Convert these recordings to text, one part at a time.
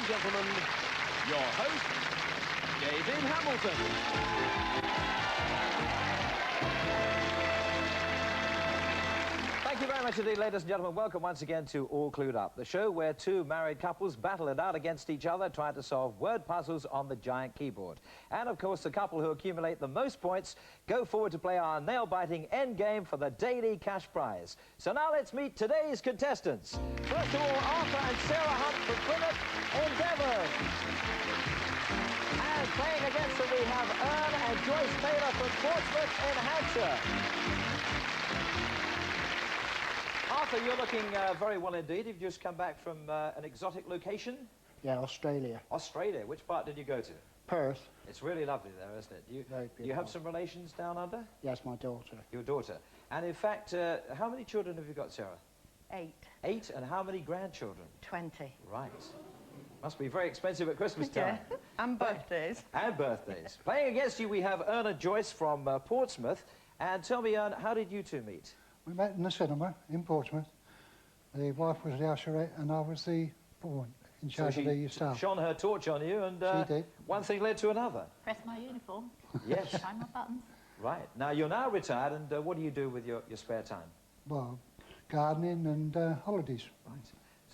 and gentlemen, your host, David Hamilton. Thank you very much indeed, ladies and gentlemen. Welcome once again to All Clued Up, the show where two married couples battle it out against each other, trying to solve word puzzles on the giant keyboard. And, of course, the couple who accumulate the most points go forward to play our nail-biting end game for the daily cash prize. So now let's meet today's contestants. First of all, Arthur and Sarah Hunt from Plymouth in Devon. And playing against them, we have Ern and Joyce Taylor from Portsmouth in Hampshire. Arthur, you're looking very well indeed. You've just come back from an exotic location? Yeah, Australia. Australia. Which part did you go to? Perth. It's really lovely there, isn't it? Very Do you have some relations down under? Yes, my daughter. Your daughter. And in fact, how many children have you got, Sarah? 8. 8, and how many grandchildren? 20. Right. Must be very expensive at Christmas time. Yeah, and birthdays. And birthdays. Playing against you, we have Ern and Joyce from Portsmouth. And tell me, Ern, how did you two meet? We met in the cinema in Portsmouth. The wife was the usherette and I was the woman in charge of the staff. Shone her torch on you, and she did. One thing led to another. Press my uniform. Yes. Shine my buttons. Right. Now, you're now retired, and what do you do with your spare time? Well, gardening and holidays. Right.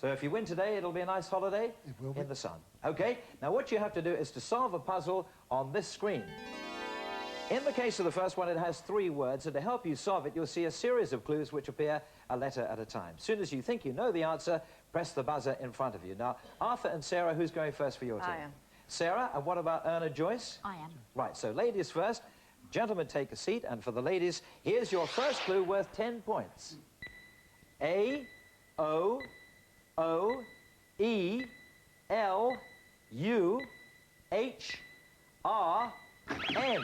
So if you win today, it'll be a nice holiday It will be. in the sun. Okay. Now, what you have to do is to solve a puzzle on this screen. In the case of the first one, it has 3 words, and to help you solve it, you'll see a series of clues which appear a letter at a time. As soon as you think you know the answer, press the buzzer in front of you. Now, Arthur and Sarah, who's going first for your team? I am. Sarah, and what about Ern and Joyce? I am. Right, so ladies first. Gentlemen, take a seat, and for the ladies, here's your first clue worth 10 points. A, O, O, E, L, U, H, R, N.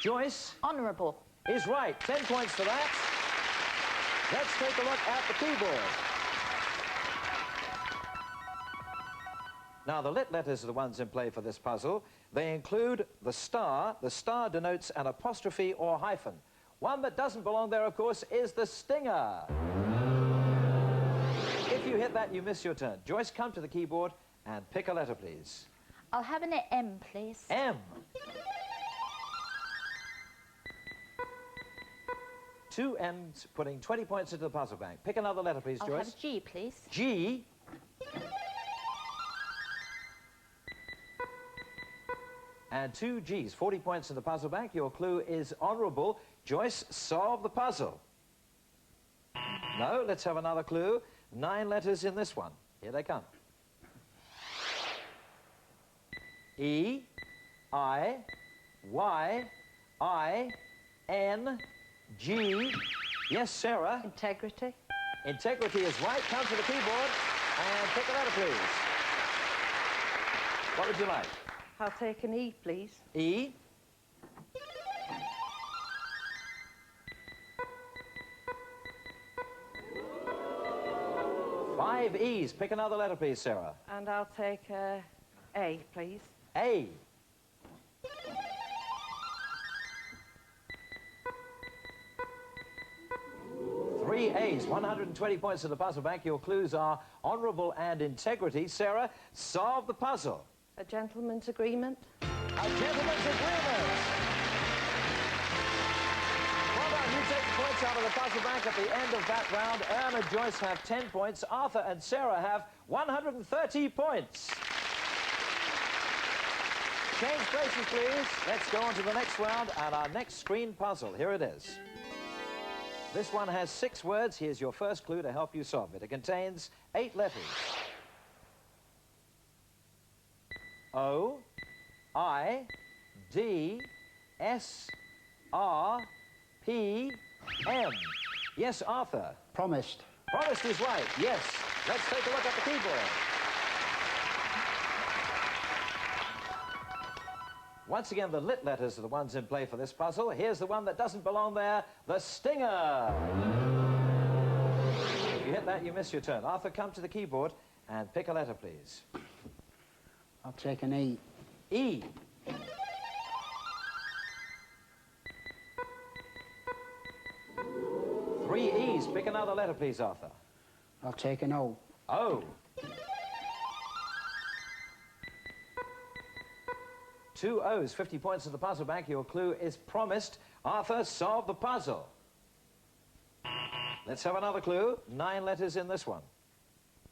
Joyce Honourable. is right. 10 points for that. Let's take a look at the keyboard. Now, the lit letters are the ones in play for this puzzle. They include the star. The star denotes an apostrophe or hyphen. One that doesn't belong there, of course, is the stinger. If you hit that, you miss your turn. Joyce, come to the keyboard and pick a letter, please. I'll have an M, please. M. 2 M's, putting 20 points into the puzzle bank. Pick another letter, please, I'll Joyce. have G, please. G. And 2 G's, 40 points in the puzzle bank. Your clue is honourable. Joyce, solve the puzzle. No, let's have another clue. 9 letters in this one. Here they come. E, I, Y, I, N, G. Yes, Sarah. Integrity. Integrity is right. Come to the keyboard and pick a letter, please. What would you like? I'll take an E, please. E. Five E's. Pick another letter, please, Sarah. And I'll take A, please. A. Three A's, 120 points in the puzzle bank. Your clues are honourable and integrity. Sarah, solve the puzzle. A gentleman's agreement. A gentleman's agreement. Well done. You take the points out of the puzzle bank at the end of that round. Ern and Joyce have 10 points. Arthur and Sarah have 130 points. Change places, please. Let's go on to the next round and our next screen puzzle. Here it is. This one has 6 words. Here's your first clue to help you solve it. It contains 8 letters. O, I, D, S, R, P, M. Yes, Arthur. Promised. Promised is right, yes. Let's take a look at the keyboard. Once again, the lit letters are the ones in play for this puzzle. Here's the one that doesn't belong there, the stinger. If you hit that, you miss your turn. Arthur, come to the keyboard and pick a letter, please. I'll take an E. E. Three E's. Pick another letter, please, Arthur. I'll take an O. O. 2 O's, 50 points in the puzzle bank. Your clue is promised. Arthur, solve the puzzle. Let's have another clue. 9 letters in this one.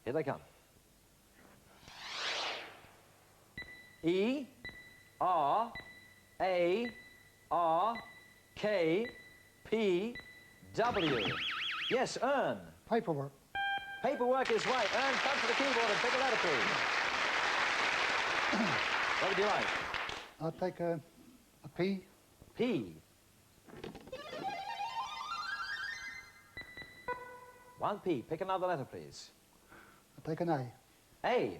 Here they come. E, R, A, R, K, P, W. Yes, earn. Paperwork. Paperwork is right. Earn, come to the keyboard and pick a letter, please. What would you like? I'll take a P. P. 1 P. Pick another letter, please. I'll take an A. A.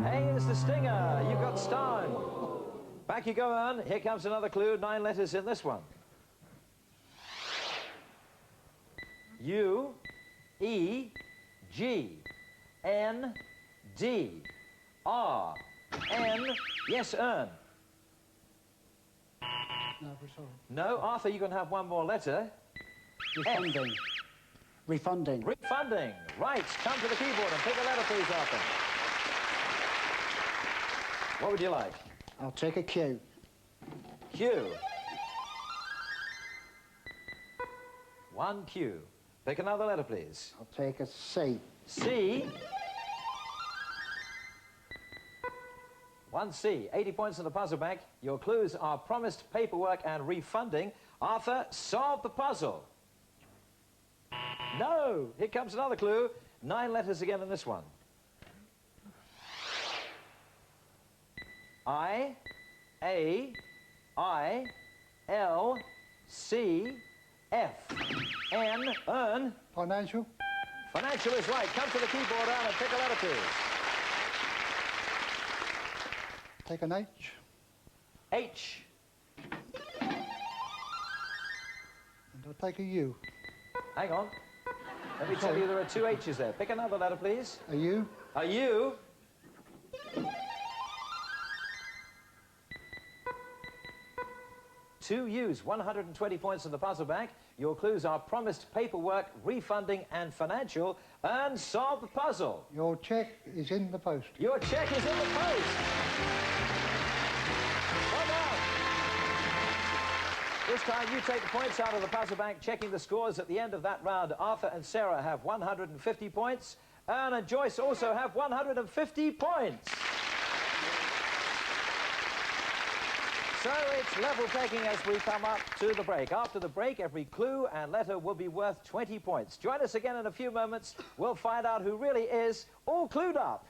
A is the stinger. You've got stone. Back you go, Earn. Here comes another clue. 9 letters in this one. U, E, G, N, D, R, N. Yes, Earn. No, we're sorry. No, Arthur, you can have one more letter. Refunding. Refunding. Refunding. Right. Come to the keyboard and pick a letter, please, Arthur. What would you like? I'll take a Q. Q. 1 Q. Pick another letter, please. I'll take a C. C. 1 C. 80 points in the puzzle bank. Your clues are promised paperwork and refunding. Arthur, solve the puzzle. No. Here comes another clue. 9 letters again in this one. I, A, I, L, C, F, N, Earn. Financial. Financial is right. Come to the keyboard, Earn, and pick a letter, please. Take an H. H. And I'll take a U. Hang on. Let me tell you there are 2 H's there. Pick another letter, please. A U. A U. 2 U's, 120 points in the puzzle bank. Your clues are promised paperwork, refunding, and financial. Earn, solve the puzzle. Your cheque is in the post. Your cheque is in the post. Well done. This time you take the points out of the puzzle bank, checking the scores at the end of that round. Arthur and Sarah have 150 points. Earn and Joyce also have 150 points. So it's level taking as we come up to the break. After the break, every clue and letter will be worth 20 points. Join us again in a few moments. We'll find out who really is all clued up.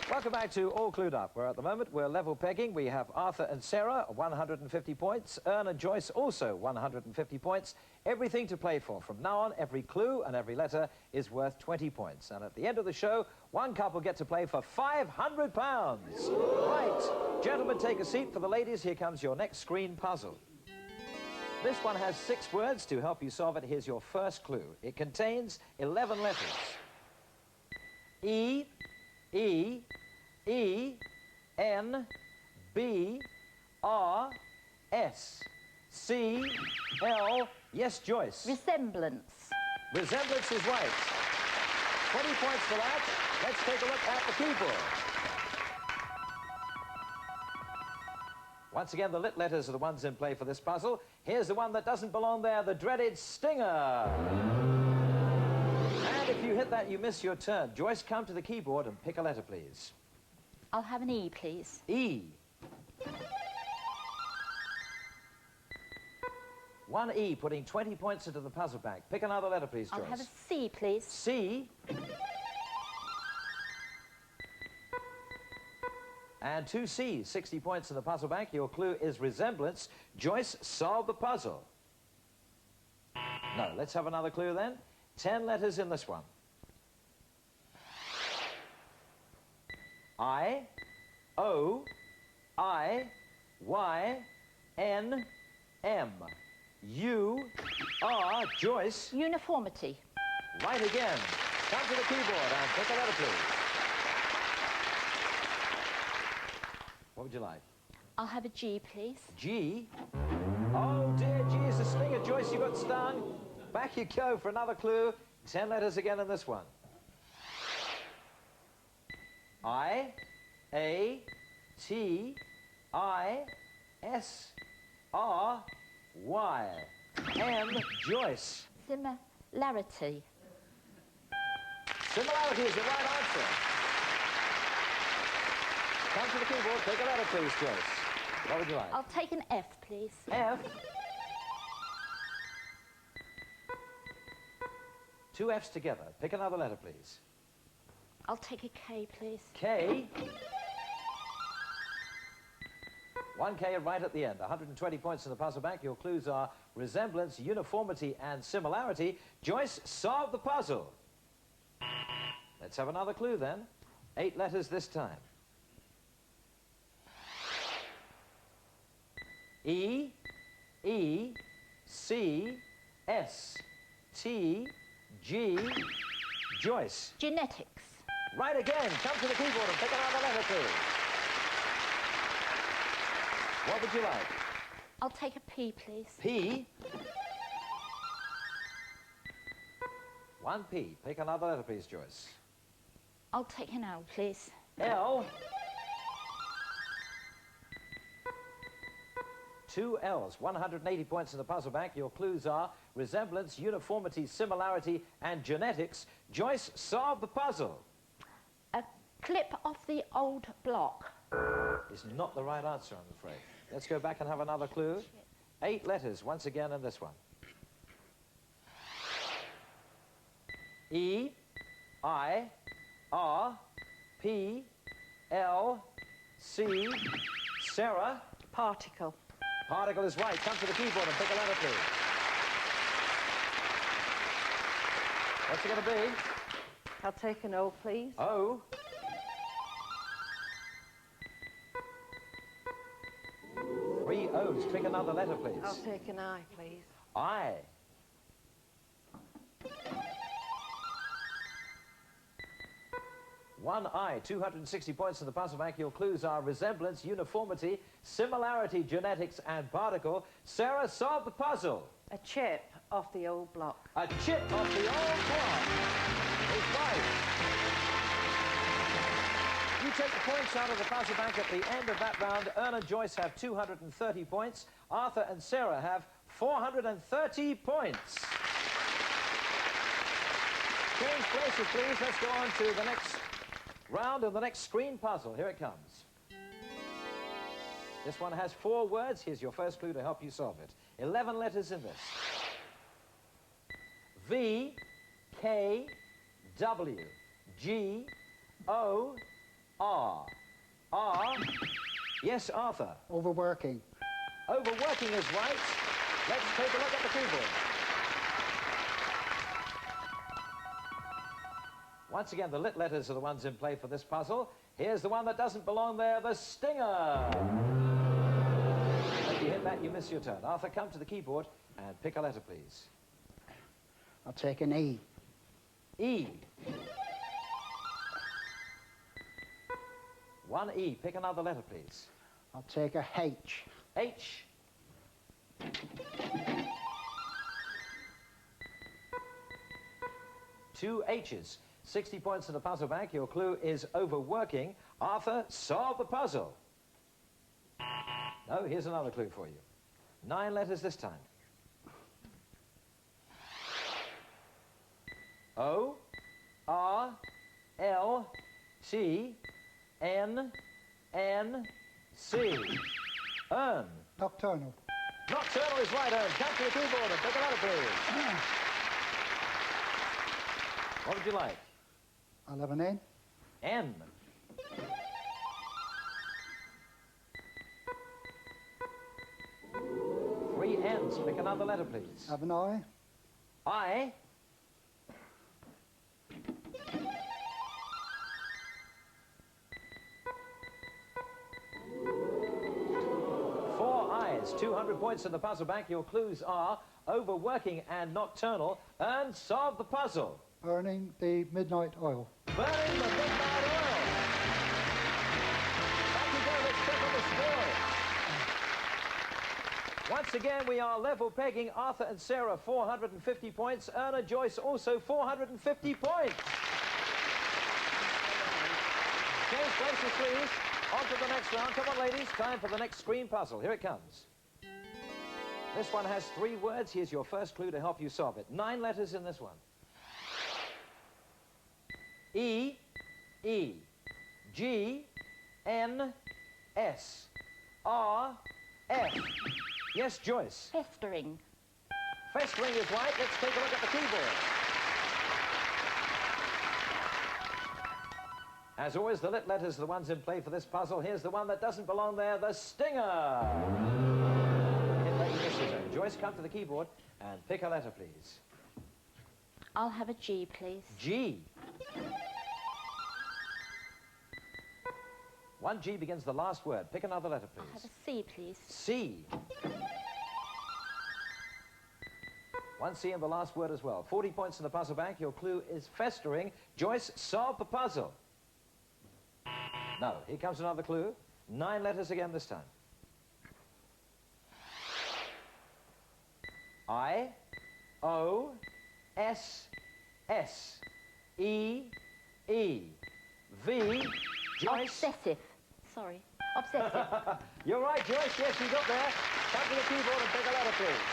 Welcome back to All Clued Up, where at the moment we're level pegging. We have Arthur and Sarah, 150 points. Ern and Joyce, also 150 points. Everything to play for. From now on, every clue and every letter is worth 20 points. And at the end of the show, one couple get to play for £500. Right. Gentlemen, take a seat. For the ladies, here comes your next screen puzzle. This one has 6 words. To help you solve it, here's your first clue. It contains 11 letters. E, E, E, N, B, R, S, C, L. Yes, Joyce. Resemblance. Resemblance is right. 20 points for that. Let's take a look at the keyboard. Once again, the lit letters are the ones in play for this puzzle. Here's the one that doesn't belong there, the dreaded stinger. And if you hit that, you miss your turn. Joyce, come to the keyboard and pick a letter, please. I'll have an E, please. E. 1 E, putting 20 points into the puzzle bank. Pick another letter, please, Joyce. I'll have a C, please. C. And 2 C's, 60 points in the puzzle bank. Your clue is resemblance. Joyce, solve the puzzle. No, let's have another clue then. 10 letters in this one. I, O, I, Y, N, M. U, R, Joyce. Uniformity. Right again. Come to the keyboard and pick a letter, please. What would you like? I'll have a G, please. G? Oh dear, G is the stinger. Joyce, you got stung. Back you go for another clue. 10 letters again in this one. I, A, T, I, S, R, Y. M, Joyce. Similarity. Similarity is the right answer. Come to the keyboard, take a letter, please, Joyce. What would you like? I'll take an F, please. F. 2 F's together. Pick another letter, please. I'll take a K, please. K. 1 K right at the end. 120 points in the puzzle bank. Your clues are resemblance, uniformity, and similarity. Joyce, solve the puzzle. Let's have another clue then. 8 letters this time. E, E, C, S, T, G, Joyce. Genetics. Right again. Come to the keyboard and pick another letter, please. What would you like? I'll take a P, please. P. 1 P. Pick another letter, please, Joyce. I'll take an L, please. L. 2 L's. 180 points in the puzzle bank. Your clues are resemblance, uniformity, similarity, and genetics. Joyce, solve the puzzle. A clip off the old block. Is not the right answer, I'm afraid. Let's go back and have another clue. 8 letters once again in this one. E, I, R, P, L, C, Sarah. Particle. Particle is right. Come to the keyboard and pick a letter, please. What's it going to be? I'll take an O, please. O. 3 O's. Pick another letter, please. I'll take an I, please. I. One I. 260 points in the puzzle bank. Your clues are resemblance, uniformity, similarity, genetics, and particle. Sarah, solve the puzzle. A chip off the old block. A chip off the old block is right. You take the points out of the puzzle bank at the end of that round. Ern and Joyce have 230 points. Arthur and Sarah have 430 points. Change places, please. Let's go on to the next round of the next screen puzzle. Here it comes. This one has 4 words. Here's your first clue to help you solve it. 11 letters in this. V, K, W, G, O, R. R. Yes, Arthur. Overworking. Overworking is right. Let's take a look at the keyboard. Once again, the lit letters are the ones in play for this puzzle. Here's the one that doesn't belong there, the stinger. If you hit that, you miss your turn. Arthur, come to the keyboard and pick a letter, please. I'll take an E. E. 1 E. Pick another letter, please. I'll take a H. H. 2 H's. 60 points in the puzzle bank. Your clue is overworking. Arthur, solve the puzzle. No, here's another clue for you. 9 letters this time. O, R, L, T, N, N, C. Earn. Nocturnal. Nocturnal is right, Earn. Come to the keyboard and pick a letter, please. What would you like? I'll have an N. N. Three N's. Pick another letter, please. Have an I. I. Four I's. 200 points in the puzzle bank. Your clues are overworking and nocturnal. Earn, solve the puzzle. Burning the midnight oil. Burning the midnight oil. Back you go. Let's check on the good. Once again, we are level pegging. Arthur and Sarah, 450 points. Erna, Joyce, also 450 points. Change places, please. On to the next round. Come on, ladies. Time for the next screen puzzle. Here it comes. This one has 3 words. Here's your first clue to help you solve it. 9 letters in this one. E, E, G, N, S, R, F. Yes, Joyce. Festering. Festering is right. Let's take a look at the keyboard. As always, the lit letters are the ones in play for this puzzle. Here's the one that doesn't belong there, the stinger. Joyce, come to the keyboard and pick a letter, please. I'll have a G, please. G. 1 G begins the last word. Pick another letter, I'll have please. a C, please. C. 1 C in the last word as well. 40 points in the puzzle bank. Your clue is festering. Joyce, solve the puzzle. No, here comes another clue. 9 letters again this time. I, O, S, S, E, E, V, Joyce. Obsessive. Sorry. Obsessive. You're right, Joyce. Yes, you got there. Come to the keyboard and pick a letter, please.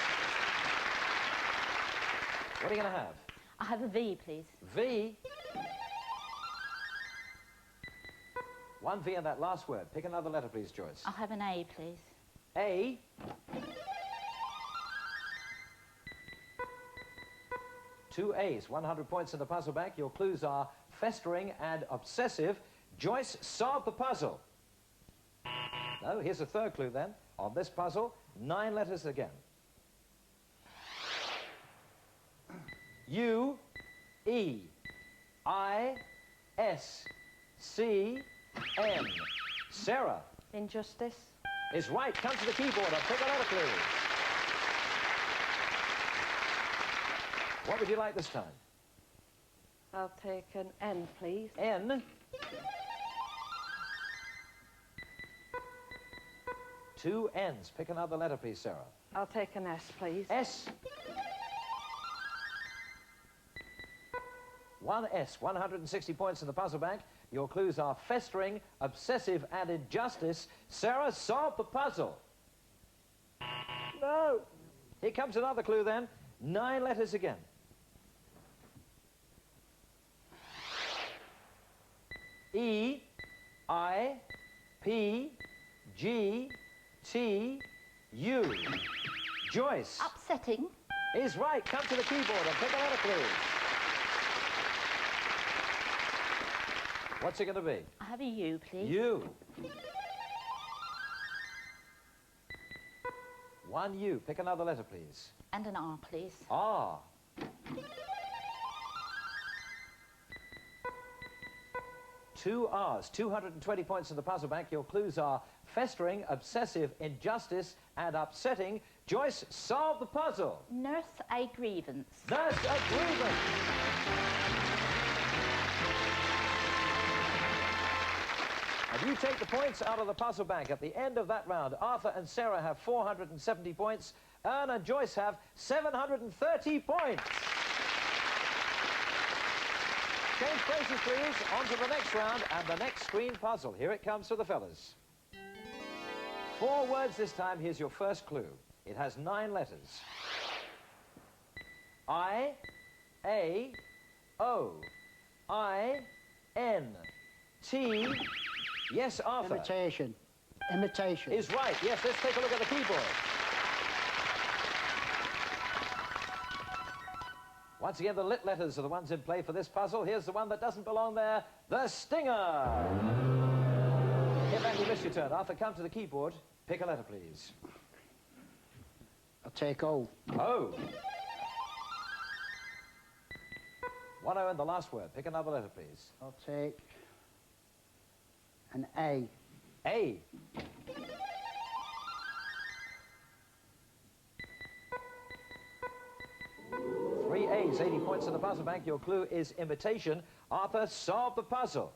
What are you going to have? I'll have a V, please. V. 1 V in that last word. Pick another letter, please, Joyce. I'll have an A, please. A. 2 A's, 100 points in the puzzle bank. Your clues are festering and obsessive. Joyce, solve the puzzle. No, here's a third clue then. On this puzzle, 9 letters again. U, E, I, S, C, N. Sarah. Injustice. Is right. Come to the keyboard and pick a letter, please. What would you like this time? I'll take an N, please. N. 2 N's. Pick another letter, please, Sarah. I'll take an S, please. S. 1 S. 160 points in the puzzle bank. Your clues are festering, obsessive, and injustice. Sarah, solve the puzzle. No. Here comes another clue then. 9 letters again. E, I, P, G, T, U. Joyce. Upsetting. Is right. Come to the keyboard and pick a letter, please. What's it going to be? I'll have a U, please. U. 1 U. Pick another letter, please. And an R, please. R. 2 R's. 220 points in the puzzle bank. Your clues are festering, obsessive, injustice, and upsetting. Joyce, solve the puzzle. Nurse a grievance. Nurse a grievance. And you take the points out of the puzzle bank. At the end of that round, Arthur and Sarah have 470 points. Erna and Joyce have 730 points. Change places, please. On to the next round and the next screen puzzle. Here it comes for the fellas. 4 words this time. Here's your first clue. It has 9 letters. I, A, O, I, N, T. Yes, Arthur. Imitation. Imitation. Is right. Yes, let's take a look at the keyboard. Once again, the lit letters are the ones in play for this puzzle. Here's the one that doesn't belong there, the stinger. Here, back, you missed your turn. Arthur, come to the keyboard. Pick a letter, please. I'll take O. O. 1 O in the last word. Pick another letter, please. I'll take an A. A. 3 A's, 80 points in the puzzle bank. Your clue is imitation. Arthur, solve the puzzle.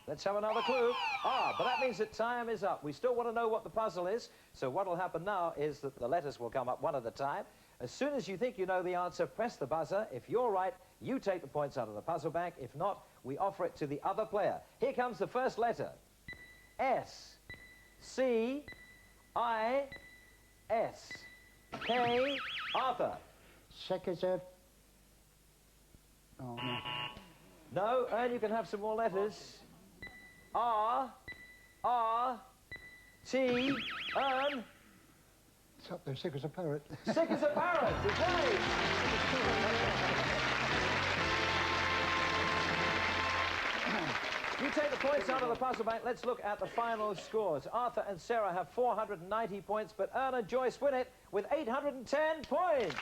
Let's have another clue. Ah, but that means that time is up. We still want to know what the puzzle is. So what will happen now is that the letters will come up one at a time. As soon as you think you know the answer, press the buzzer. If you're right, you take the points out of the puzzle bank. If not, we offer it to the other player. Here comes the first letter. S. C. I. S. K. Arthur. Secretary. Oh, no. No, and you can have some more letters. R. R. T. Ern. It's up there, sick as a parrot. Sick as a parrot. It's right. You take the points out of the puzzle bank. Let's look at the final scores. Arthur and Sarah have 490 points, but Ern and Joyce win it with 810 points.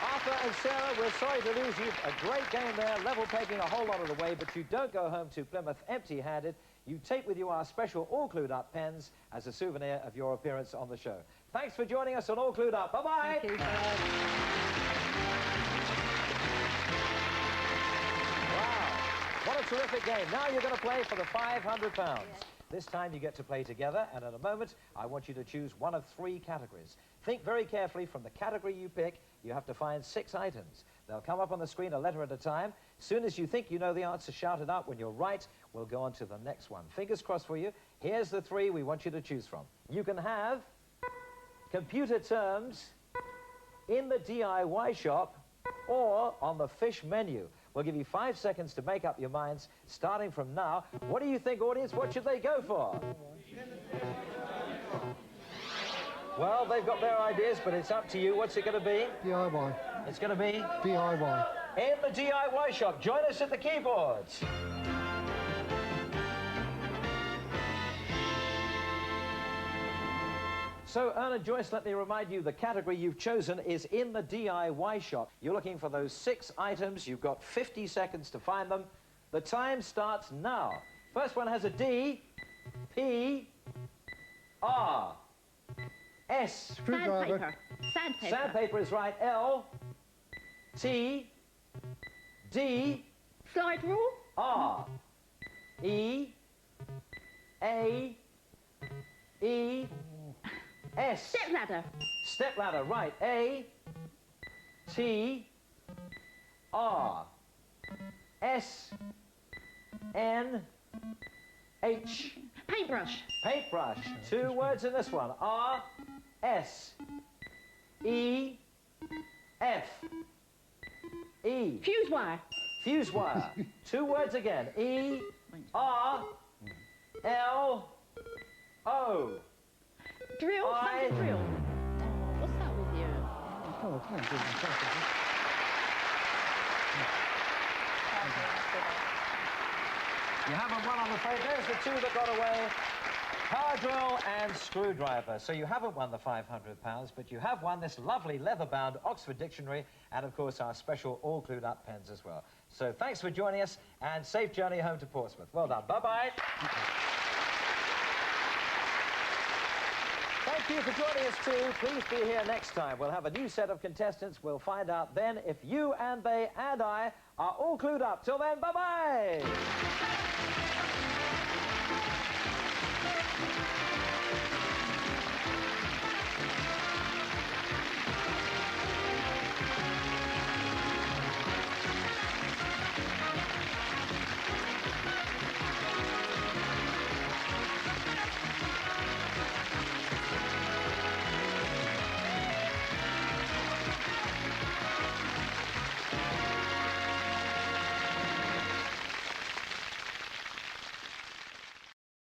Arthur and Sarah, we're sorry to lose you. A great game there, level pegging a whole lot of the way, but you don't go home to Plymouth empty-handed. You take with you our special All Clued Up pens as a souvenir of your appearance on the show. Thanks for joining us on All Clued Up. Bye-bye. Thank you. Wow, what a terrific game. Now you're going to play for the £500. Yeah. This time you get to play together, and in a moment, I want you to choose one of 3 categories. Think very carefully. From the category you pick, you have to find 6 items. They'll come up on the screen a letter at a time. As soon as you think you know the answer, shout it out. When you're right, we'll go on to the next one. Fingers crossed for you. Here's the 3 we want you to choose from. You can have computer terms in the DIY shop or on the fish menu. We'll give you 5 seconds to make up your minds, starting from now. What do you think, audience? What should they go for? Well, they've got their ideas, but it's up to you. What's it going to be? DIY. It's going to be? DIY. In the DIY shop. Join us at the keyboards. So, Ern and Joyce, let me remind you, the category you've chosen is in the DIY shop. You're looking for those 6 items. You've got 50 seconds to find them. The time starts now. First one has a D, P, R, S. Sandpaper. Sandpaper. Sandpaper is right. L, T, D, Slide rule. R, E, A, E, S. Step ladder. Step ladder, right. A, T, R, S, N, H. Paintbrush. Paintbrush. 2 words in this one. R, S, E, F, E. Fuse wire. Fuse wire. 2 words again. E, R, L, O. Drill. I- Something drill. Oh, what's that with you? Oh, thank you. You haven't won, I'm afraid. There's the 2 that got away. Power drill and screwdriver. So you haven't won the £500, but you have won this lovely leather-bound Oxford Dictionary and, of course, our special All Clued Up pens as well. So thanks for joining us, and safe journey home to Portsmouth. Well done. Bye-bye. Thank you for joining us, too. Please be here next time. We'll have a new set of contestants. We'll find out then if you and they and I are all clued up. Till then, bye-bye.